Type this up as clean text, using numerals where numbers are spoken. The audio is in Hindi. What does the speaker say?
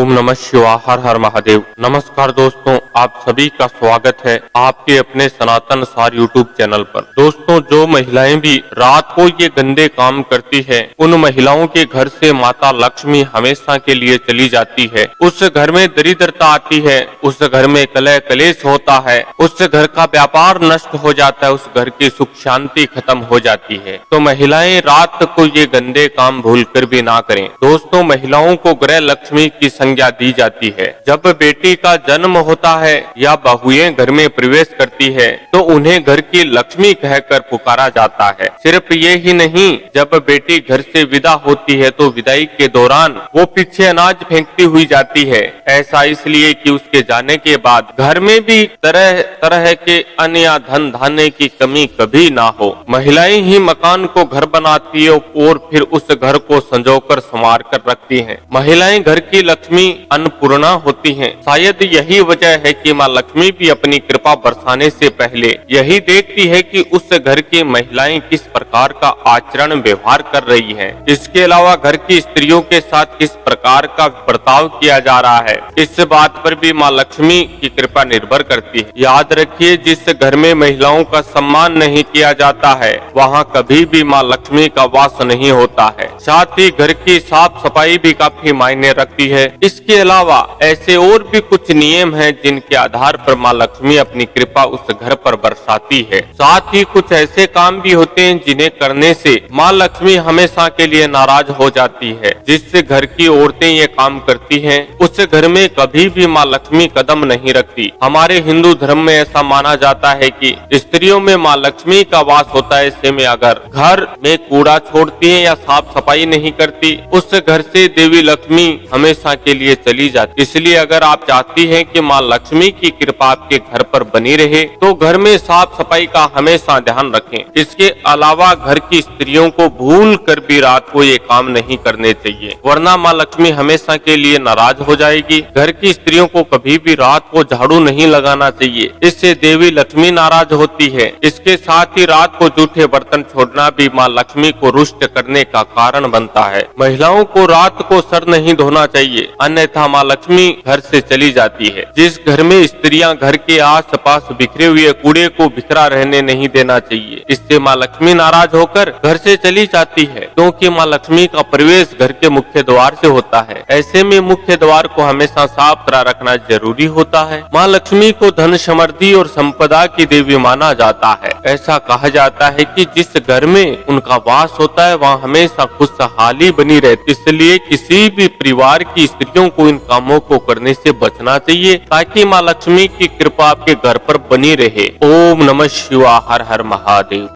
ओम नमः शिवाय। हर हर महादेव। नमस्कार दोस्तों, आप सभी का स्वागत है आपके अपने सनातन सार यूट्यूब चैनल पर। दोस्तों, जो महिलाएं भी रात को ये गंदे काम करती है, उन महिलाओं के घर से माता लक्ष्मी हमेशा के लिए चली जाती है। उस घर में दरिद्रता आती है, उस घर में कलह कलेश होता है, उस घर का व्यापार नष्ट हो जाता है, उस घर की सुख शांति खत्म हो जाती है। तो महिलाएं रात को ये गंदे काम भूलकर भी ना करें। दोस्तों, महिलाओं को गृह लक्ष्मी की संज्ञा दी जाती है। जब बेटी का जन्म होता है या बहुएं घर में प्रवेश करती है तो उन्हें घर की लक्ष्मी कहकर पुकारा जाता है। सिर्फ ये ही नहीं, जब बेटी घर से विदा होती है तो विदाई के दौरान वो पीछे अनाज फेंकती हुई जाती है। ऐसा इसलिए कि उसके जाने के बाद घर में भी तरह तरह के अन्न या धन धान्य की कमी कभी ना हो। महिलाएं ही मकान को घर बनाती है और फिर उस घर को संजोकर संवार कर रखती हैं। महिलाएं घर की लक्ष्मी अन्नपूर्णा होती हैं। शायद यही वजह है कि माँ लक्ष्मी भी अपनी कृपा बरसाने से पहले यही देखती है कि उस घर की महिलाएं किस प्रकार का आचरण व्यवहार कर रही हैं। इसके अलावा घर की स्त्रियों के साथ किस प्रकार का बर्ताव किया जा रहा है, इस बात पर भी माँ लक्ष्मी की कृपा निर्भर करती है। याद रखिए, जिस घर में महिलाओं का सम्मान नहीं किया जाता है वहाँ कभी भी माँ लक्ष्मी का वास नहीं होता है। साथ ही घर की साफ सफाई भी काफी मायने रखती है। इसके अलावा ऐसे और भी कुछ नियम हैं जिनके आधार पर माँ लक्ष्मी अपनी कृपा उस घर पर बरसाती है। साथ ही कुछ ऐसे काम भी होते हैं जिन्हें करने से माँ लक्ष्मी हमेशा के लिए नाराज हो जाती है। जिस घर की औरतें ये काम करती हैं उस घर में कभी भी माँ लक्ष्मी कदम नहीं रखती। हमारे हिंदू धर्म में ऐसा माना जाता है कि स्त्रियों में माँ लक्ष्मी का वास होता है। ऐसे में अगर घर में कूड़ा छोड़ती है या साफ सफाई नहीं करती, उस घर से देवी लक्ष्मी हमेशा के लिए चली जाती। इसलिए अगर आप चाहती हैं कि माँ लक्ष्मी की कृपा आपके घर पर बनी रहे तो घर में साफ सफाई का हमेशा ध्यान रखें। इसके अलावा घर की स्त्रियों को भूल कर भी रात को ये काम नहीं करने चाहिए, वरना माँ लक्ष्मी हमेशा के लिए नाराज हो जाएगी। घर की स्त्रियों को कभी भी रात को झाड़ू नहीं लगाना चाहिए, इससे देवी लक्ष्मी नाराज होती है। इसके साथ ही रात को जूठे बर्तन छोड़ना भी माँ लक्ष्मी को रुष्ट करने का कारण बनता है। महिलाओं को रात को सर नहीं धोना चाहिए, अन्यथा माँ लक्ष्मी घर से चली जाती है। जिस घर में स्त्रियां घर के आस पास बिखरे हुए कूड़े को बिखरा रहने नहीं देना चाहिए, इससे माँ लक्ष्मी नाराज होकर घर से चली जाती है, क्योंकि माँ लक्ष्मी का प्रवेश घर के मुख्य द्वार से होता है। ऐसे में मुख्य द्वार को हमेशा साफ करा रखना जरूरी होता है। माँ लक्ष्मी को धन समृद्धि और संपदा की देवी माना जाता है। ऐसा कहा जाता है कि जिस घर में उनका वास होता है वहाँ हमेशा खुशहाली बनी रहती। इसलिए किसी भी परिवार की स्त्रियों को इन कामों को करने से बचना चाहिए ताकि माँ लक्ष्मी की कृपा आपके घर पर बनी रहे। ओम नमः शिवाय। हर हर महादेव।